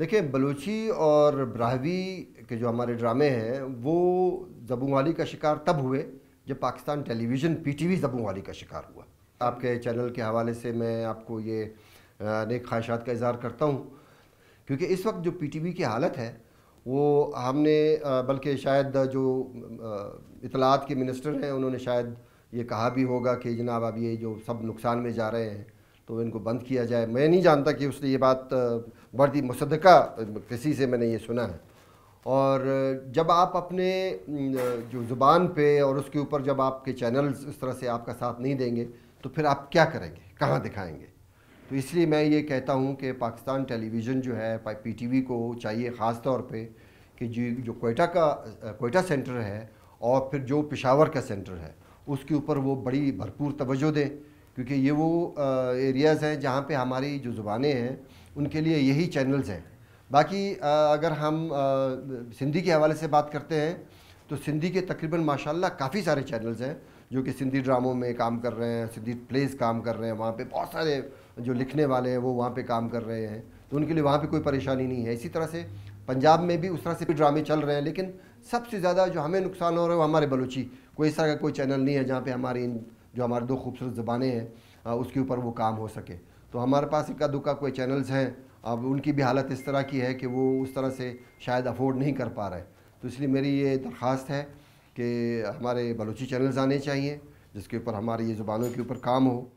देखिए, बलूची और ब्राहवी के जो हमारे ड्रामे हैं वो ज़बूंवाली का शिकार तब हुए जब पाकिस्तान टेलीविज़न पीटीवी ज़बूंवाली का शिकार हुआ। आपके चैनल के हवाले से मैं आपको ये नेक ख्वाहिशात का इज़हार करता हूँ, क्योंकि इस वक्त जो पीटीवी की हालत है वो हमने बल्कि शायद जो इत्तलाआत के मिनिस्टर हैं उन्होंने शायद ये कहा भी होगा कि जनाब अब ये जो सब नुकसान में जा रहे हैं तो इनको बंद किया जाए। मैं नहीं जानता कि उसने ये बात बढ़ती मुसद्दका किसी से मैंने ये सुना है। और जब आप अपने जो ज़ुबान पे और उसके ऊपर जब आपके चैनल्स इस तरह से आपका साथ नहीं देंगे तो फिर आप क्या करेंगे, कहाँ दिखाएंगे? तो इसलिए मैं ये कहता हूँ कि पाकिस्तान टेलीविज़न जो है पीटीवी को चाहिए ख़ास तौर पे कि जो कोयटा सेंटर है और फिर जो पेशावर का सेंटर है उसके ऊपर वो बड़ी भरपूर तवज्जो दें, क्योंकि ये वो एरियाज़ हैं जहाँ पे हमारी जो ज़ुबानें हैं उनके लिए यही चैनल्स हैं। बाकी अगर हम सिंधी के हवाले से बात करते हैं तो सिंधी के तकरीबन माशाल्लाह काफ़ी सारे चैनल्स हैं जो कि सिंधी ड्रामों में काम कर रहे हैं, सिंधी प्लेस काम कर रहे हैं, वहाँ पे बहुत सारे जो लिखने वाले हैं वो वहाँ पे काम कर रहे हैं, तो उनके लिए वहाँ पे कोई परेशानी नहीं है। इसी तरह से पंजाब में भी उस तरह से भी ड्रामे चल रहे हैं, लेकिन सबसे ज़्यादा जो हमें नुकसान हो रहा है वो हमारे बलूची। कोई इस तरह का कोई चैनल नहीं है जहाँ पे हमारी जो हमारे दो खूबसूरत ज़बानें हैं उसके ऊपर वो काम हो सके। तो हमारे पास इक्का दुक्का कोई चैनल्स हैं, अब उनकी भी हालत इस तरह की है कि वो उस तरह से शायद अफोर्ड नहीं कर पा रहे। तो इसलिए मेरी ये दरख्वास्त है कि हमारे बलूची चैनल्स आने चाहिए जिसके ऊपर हमारी ये ज़ुबानों के ऊपर काम हो।